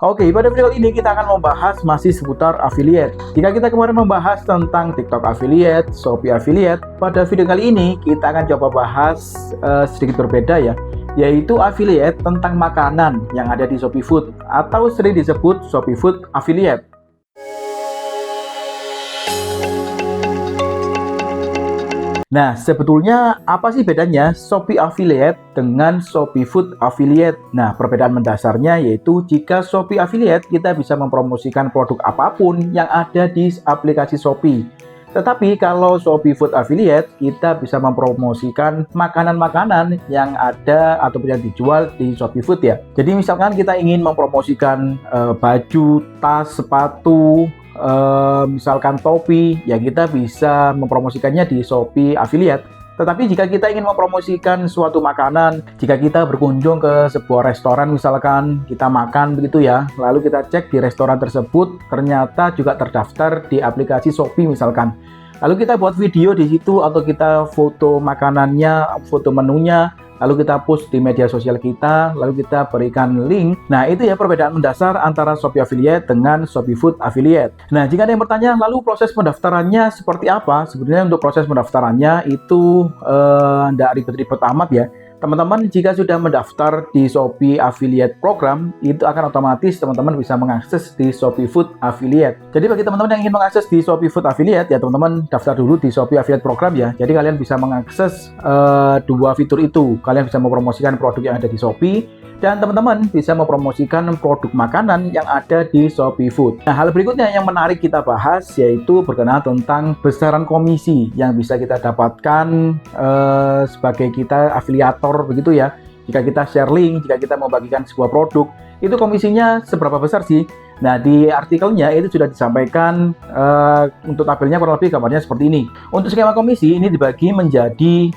Oke, pada video kali ini kita akan membahas masih seputar affiliate. Jika kita kemarin membahas tentang TikTok affiliate, Shopee affiliate, pada video kali ini kita akan coba bahas sedikit berbeda ya, yaitu affiliate tentang makanan yang ada di Shopee Food atau sering disebut Shopee Food affiliate. Nah, sebetulnya apa sih bedanya Shopee Affiliate dengan Shopee Food Affiliate? Nah, perbedaan mendasarnya yaitu jika Shopee Affiliate kita bisa mempromosikan produk apapun yang ada di aplikasi Shopee. Tetapi kalau Shopee Food Affiliate kita bisa mempromosikan makanan-makanan yang ada ataupun yang dijual di Shopee Food ya. Jadi misalkan kita ingin mempromosikan baju, tas, sepatu, misalkan topi, ya kita bisa mempromosikannya di Shopee Affiliate. Tetapi jika kita ingin mempromosikan suatu makanan, jika kita berkunjung ke sebuah restoran misalkan kita makan begitu ya, lalu kita cek di restoran tersebut ternyata juga terdaftar di aplikasi Shopee misalkan. Lalu kita buat video di situ atau kita foto makanannya, foto menunya, lalu kita post di media sosial kita, lalu kita berikan link. Nah, itu ya perbedaan mendasar antara Shopee Affiliate dengan Shopee Food Affiliate. Nah, jika ada yang bertanya, lalu proses pendaftarannya seperti apa? Sebenarnya untuk proses pendaftarannya itu tidak ribet-ribet amat ya. Teman-teman jika sudah mendaftar di Shopee Affiliate Program, itu akan otomatis teman-teman bisa mengakses di Shopee Food Affiliate. Jadi bagi teman-teman yang ingin mengakses di Shopee Food Affiliate, ya teman-teman daftar dulu di Shopee Affiliate Program ya. Jadi kalian bisa mengakses dua fitur itu. Kalian bisa mempromosikan produk yang ada di Shopee, dan teman-teman bisa mempromosikan produk makanan yang ada di Shopee Food. Nah, hal berikutnya yang menarik kita bahas yaitu berkenaan tentang besaran komisi yang bisa kita dapatkan sebagai kita afiliator begitu ya. Jika kita share link, jika kita membagikan sebuah produk, itu komisinya seberapa besar sih? Nah, di artikelnya itu sudah disampaikan untuk tabelnya kurang lebih gambarnya seperti ini. Untuk skema komisi ini dibagi menjadi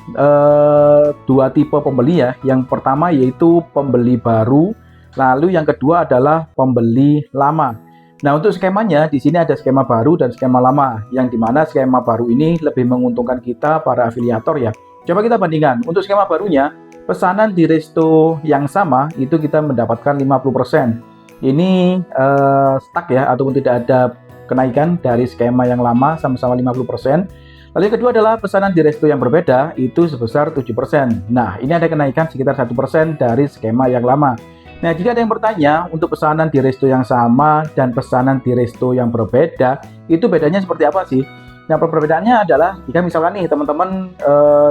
dua tipe pembeli ya. Yang pertama yaitu pembeli baru, lalu yang kedua adalah pembeli lama. Nah, untuk skemanya di sini ada skema baru dan skema lama, yang dimana skema baru ini lebih menguntungkan kita para afiliator ya. Coba kita bandingkan. Untuk skema barunya, pesanan di resto yang sama itu kita mendapatkan 50%. Ini stuck ya, ataupun tidak ada kenaikan dari skema yang lama sama-sama 50%. Lalu yang kedua adalah pesanan di resto yang berbeda itu sebesar 7%. Nah, ini ada kenaikan sekitar 1% dari skema yang lama. Nah, jika ada yang bertanya untuk pesanan di resto yang sama dan pesanan di resto yang berbeda, itu bedanya seperti apa sih? Nah, perbedaannya adalah jika misalkan nih teman-teman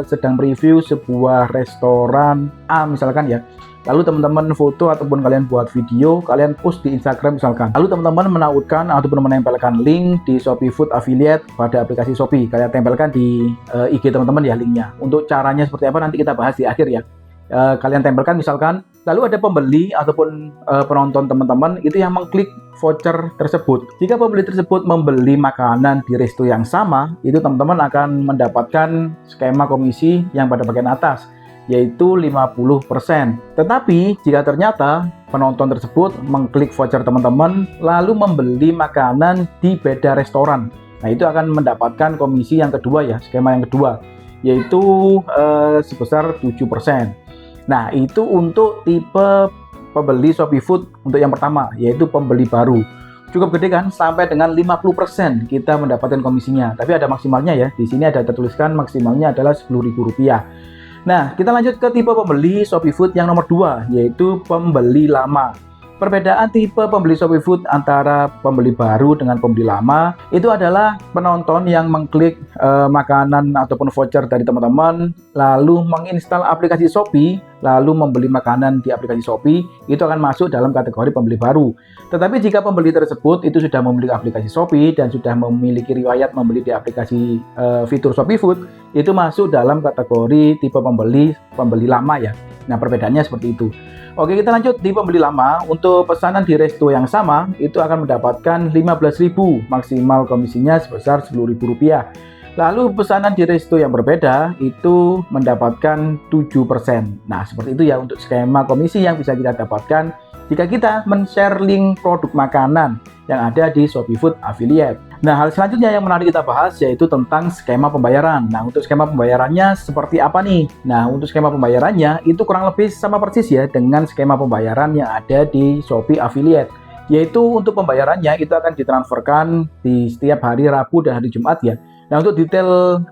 sedang mereview sebuah restoran A misalkan ya, lalu teman-teman foto ataupun kalian buat video, kalian post di Instagram misalkan, lalu teman-teman menautkan ataupun menempelkan link di Shopee Food Affiliate pada aplikasi Shopee, kalian tempelkan di IG teman-teman ya linknya. Untuk caranya seperti apa nanti kita bahas di akhir ya. Kalian tempelkan misalkan, lalu ada pembeli ataupun penonton teman-teman itu yang mengklik voucher tersebut. Jika pembeli tersebut membeli makanan di resto yang sama, itu teman-teman akan mendapatkan skema komisi yang pada bagian atas, yaitu 50%. Tetapi jika ternyata penonton tersebut mengklik voucher teman-teman lalu membeli makanan di beda restoran, nah itu akan mendapatkan komisi yang kedua ya, skema yang kedua, yaitu sebesar 7%. Nah, itu untuk tipe pembeli Shopee Food untuk yang pertama, yaitu pembeli baru. Cukup gede kan? Sampai dengan 50% kita mendapatkan komisinya. Tapi ada maksimalnya ya. Di sini ada tertuliskan maksimalnya adalah Rp10.000. Nah, kita lanjut ke tipe pembeli Shopee Food yang nomor 2, yaitu pembeli lama. Perbedaan tipe pembeli Shopee Food antara pembeli baru dengan pembeli lama itu adalah penonton yang mengklik makanan ataupun voucher dari teman-teman, lalu menginstal aplikasi Shopee, lalu membeli makanan di aplikasi Shopee, itu akan masuk dalam kategori pembeli baru. Tetapi jika pembeli tersebut itu sudah memiliki aplikasi Shopee dan sudah memiliki riwayat membeli di aplikasi fitur Shopee Food, itu masuk dalam kategori tipe pembeli lama ya. Nah, perbedaannya seperti itu. Oke, kita lanjut di pembeli lama. Untuk pesanan di resto yang sama, itu akan mendapatkan 15.000, maksimal komisinya sebesar Rp10.000. Lalu pesanan di resto yang berbeda, itu mendapatkan 7%. Nah, seperti itu ya untuk skema komisi yang bisa kita dapatkan jika kita men-share link produk makanan yang ada di Shopee Food Affiliate. Nah, hal selanjutnya yang menarik kita bahas yaitu tentang skema pembayaran. Nah, untuk skema pembayarannya seperti apa nih? Nah, untuk skema pembayarannya itu kurang lebih sama persis ya dengan skema pembayaran yang ada di Shopee Affiliate, yaitu untuk pembayarannya itu akan ditransferkan di setiap hari Rabu dan hari Jumat ya. Nah, untuk detail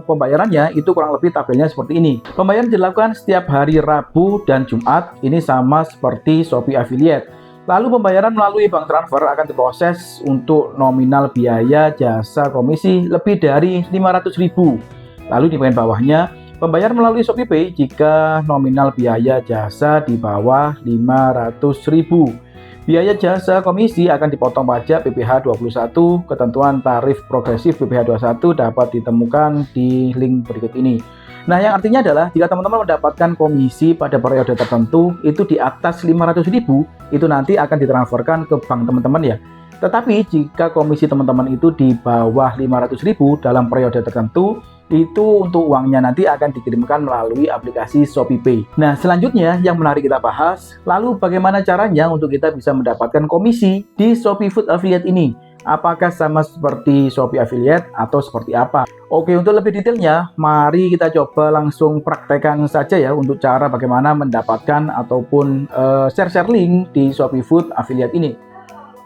pembayarannya itu kurang lebih tabelnya seperti ini. Pembayaran dilakukan setiap hari Rabu dan Jumat, ini sama seperti Shopee Affiliate. Lalu pembayaran melalui bank transfer akan diproses untuk nominal biaya jasa komisi lebih dari 500.000. Lalu di bagian bawahnya, pembayaran melalui ShopeePay jika nominal biaya jasa di bawah 500.000. Biaya jasa komisi akan dipotong pajak PPh 21. Ketentuan tarif progresif PPh 21 dapat ditemukan di link berikut ini. Nah, yang artinya adalah jika teman-teman mendapatkan komisi pada periode tertentu itu di atas 500.000, itu nanti akan ditransferkan ke bank teman-teman ya. Tetapi jika komisi teman-teman itu di bawah 500.000 dalam periode tertentu, itu untuk uangnya nanti akan dikirimkan melalui aplikasi ShopeePay. Nah, selanjutnya yang menarik kita bahas, lalu bagaimana caranya untuk kita bisa mendapatkan komisi di Shopee Food Affiliate ini? Apakah sama seperti Shopee Affiliate atau seperti apa? Oke, untuk lebih detailnya, mari kita coba langsung praktekkan saja ya untuk cara bagaimana mendapatkan ataupun share-share link di Shopee Food Affiliate ini.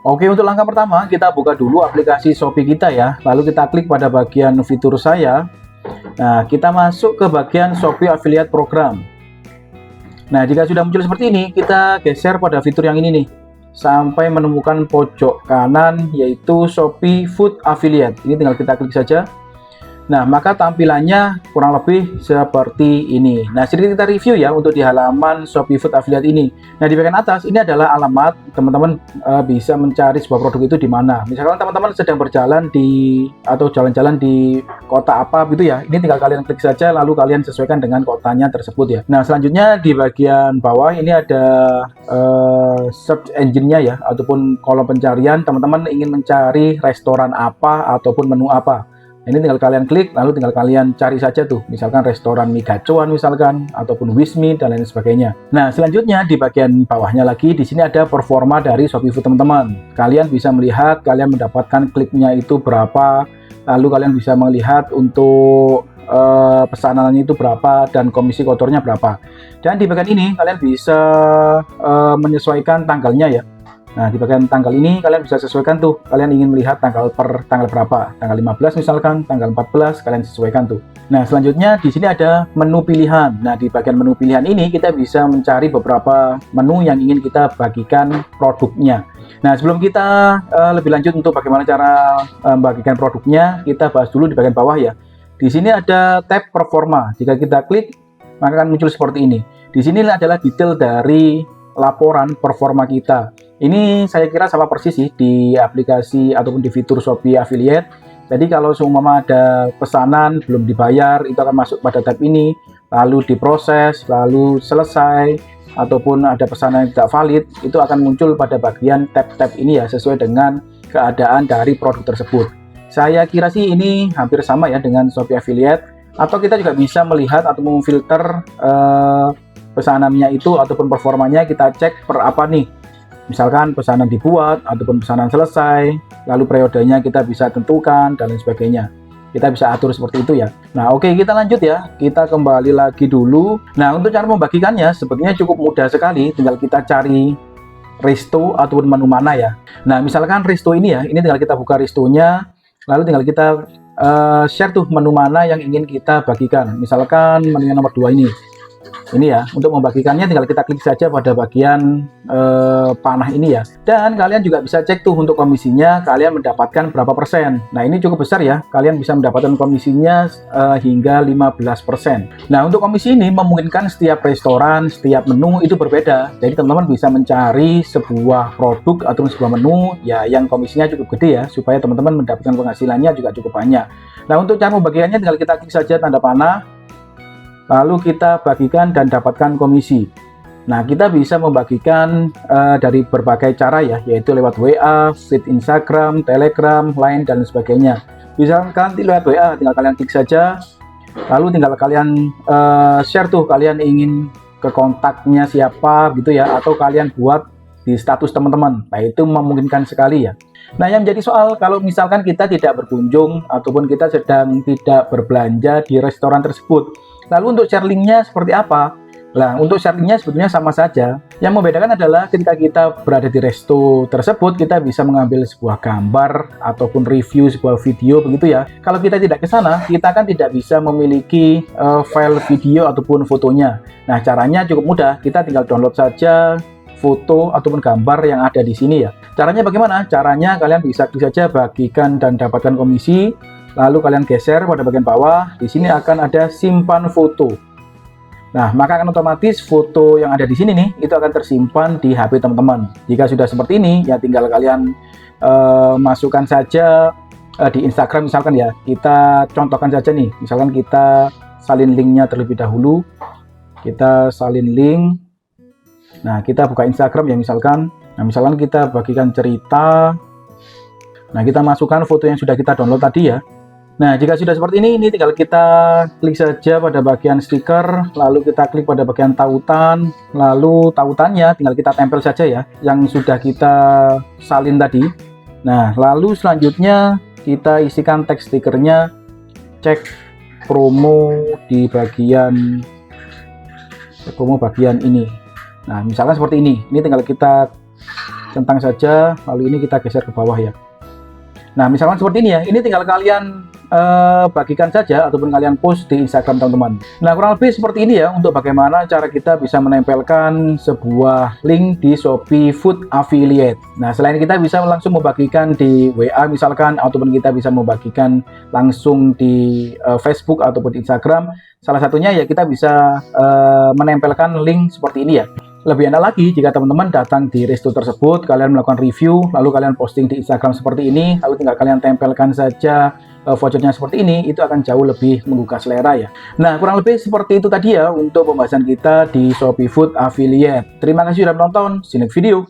Oke, untuk langkah pertama, kita buka dulu aplikasi Shopee kita ya. Lalu kita klik pada bagian fitur saya. Nah, kita masuk ke bagian Shopee Affiliate Program. Nah, jika sudah muncul seperti ini, kita geser pada fitur yang ini nih, sampai menemukan pojok kanan yaitu Shopee Food Affiliate. Ini tinggal kita klik saja. Nah, maka tampilannya kurang lebih seperti ini. Nah, sedikit kita review ya untuk di halaman Shopee Food Affiliate ini. Nah, di bagian atas ini adalah alamat teman-teman bisa mencari sebuah produk itu di mana. Misalkan teman-teman sedang berjalan atau jalan-jalan di kota apa gitu ya. Ini tinggal kalian klik saja lalu kalian sesuaikan dengan kotanya tersebut ya. Nah, selanjutnya di bagian bawah ini ada search engine-nya ya ataupun kolom pencarian. Teman-teman ingin mencari restoran apa ataupun menu apa. Ini tinggal kalian klik, lalu tinggal kalian cari saja tuh, misalkan restoran mie gacoan misalkan, ataupun Wismi dan lain sebagainya. Nah, selanjutnya di bagian bawahnya lagi, di sini ada performa dari Shopee Food teman-teman. Kalian bisa melihat, kalian mendapatkan kliknya itu berapa, lalu kalian bisa melihat untuk pesanannya itu berapa dan komisi kotornya berapa. Dan di bagian ini kalian bisa menyesuaikan tanggalnya ya. Nah, di bagian tanggal ini kalian bisa sesuaikan tuh, kalian ingin melihat tanggal berapa, tanggal 15 misalkan, tanggal 14, kalian sesuaikan tuh. Nah, selanjutnya di sini ada menu pilihan. Nah, di bagian menu pilihan ini kita bisa mencari beberapa menu yang ingin kita bagikan produknya. Nah, sebelum kita lebih lanjut untuk bagaimana cara membagikan produknya, kita bahas dulu di bagian bawah ya. Di sini ada tab performa. Jika kita klik, maka akan muncul seperti ini. Di sini adalah detail dari laporan performa kita. Ini saya kira sama persis sih di aplikasi ataupun di fitur Shopee Affiliate. Jadi kalau seumpama ada pesanan belum dibayar, itu akan masuk pada tab ini, lalu diproses, lalu selesai, ataupun ada pesanan yang tidak valid, itu akan muncul pada bagian tab-tab ini ya, sesuai dengan keadaan dari produk tersebut. Saya kira sih ini hampir sama ya dengan Shopee Affiliate, atau kita juga bisa melihat atau memfilter pesanannya itu ataupun performanya, kita cek per apa nih. Misalkan pesanan dibuat ataupun pesanan selesai, lalu periodenya kita bisa tentukan dan lain sebagainya. Kita bisa atur seperti itu ya. Nah, oke, kita lanjut ya. Kita kembali lagi dulu. Nah, untuk cara membagikannya sepertinya cukup mudah sekali. Tinggal kita cari resto ataupun menu mana ya. Nah, misalkan resto ini ya, ini tinggal kita buka restonya, lalu tinggal kita share tuh menu mana yang ingin kita bagikan. Misalkan menu yang nomor 2 ini. Ini ya, untuk membagikannya tinggal kita klik saja pada bagian panah ini ya. Dan kalian juga bisa cek tuh untuk komisinya, kalian mendapatkan berapa persen. Nah, ini cukup besar ya, kalian bisa mendapatkan komisinya hingga 15%. Nah, untuk komisi ini memungkinkan setiap restoran, setiap menu itu berbeda. Jadi teman-teman bisa mencari sebuah produk atau sebuah menu ya yang komisinya cukup gede ya, supaya teman-teman mendapatkan penghasilannya juga cukup banyak. Nah, untuk cara membagikannya tinggal kita klik saja tanda panah, lalu kita bagikan dan dapatkan komisi. Nah, kita bisa membagikan dari berbagai cara ya, yaitu lewat WA, feed Instagram, Telegram, Line, dan sebagainya. Misalkan lewat WA, tinggal kalian klik saja, lalu tinggal kalian share tuh, kalian ingin ke kontaknya siapa gitu ya, atau kalian buat di status teman-teman. Nah, itu memungkinkan sekali ya. Nah, yang menjadi soal kalau misalkan kita tidak berkunjung ataupun kita sedang tidak berbelanja di restoran tersebut. Lalu untuk share linknya seperti apa? Nah, untuk settingnya sebetulnya sama saja. Yang membedakan adalah ketika kita berada di resto tersebut, kita bisa mengambil sebuah gambar ataupun review sebuah video begitu ya. Kalau kita tidak ke sana, kita kan tidak bisa memiliki file video ataupun fotonya. Nah, caranya cukup mudah. Kita tinggal download saja foto ataupun gambar yang ada di sini ya. Caranya bagaimana? Caranya kalian bisa klik saja bagikan dan dapatkan komisi, lalu kalian geser pada bagian bawah. Di sini akan ada simpan foto. Nah, maka akan otomatis foto yang ada di sini nih, itu akan tersimpan di HP teman-teman. Jika sudah seperti ini, ya tinggal kalian masukkan saja di Instagram misalkan ya. Kita contohkan saja nih, misalkan kita salin linknya terlebih dahulu. Kita salin link. Nah, kita buka Instagram ya misalkan. Nah, misalkan kita bagikan cerita. Nah, kita masukkan foto yang sudah kita download tadi ya. Nah, jika sudah seperti ini tinggal kita klik saja pada bagian stiker, lalu kita klik pada bagian tautan, lalu tautannya tinggal kita tempel saja ya, yang sudah kita salin tadi. Nah, lalu selanjutnya kita isikan teks stikernya, cek promo di bagian ini. Nah, misalkan seperti ini tinggal kita centang saja, lalu ini kita geser ke bawah ya. Nah, misalkan seperti ini ya, ini tinggal kalian bagikan saja ataupun kalian post di Instagram teman-teman. Nah, kurang lebih seperti ini ya untuk bagaimana cara kita bisa menempelkan sebuah link di Shopee Food Affiliate. Nah, selain kita bisa langsung membagikan di WA misalkan, ataupun kita bisa membagikan langsung di Facebook ataupun di Instagram, salah satunya ya kita bisa menempelkan link seperti ini ya. Lebih enak lagi jika teman-teman datang di resto tersebut, kalian melakukan review, lalu kalian posting di Instagram seperti ini, lalu tinggal kalian tempelkan saja vouchernya seperti ini, itu akan jauh lebih menggugah selera ya. Nah, kurang lebih seperti itu tadi ya untuk pembahasan kita di Shopee Food Affiliate. Terima kasih sudah menonton, see you next video.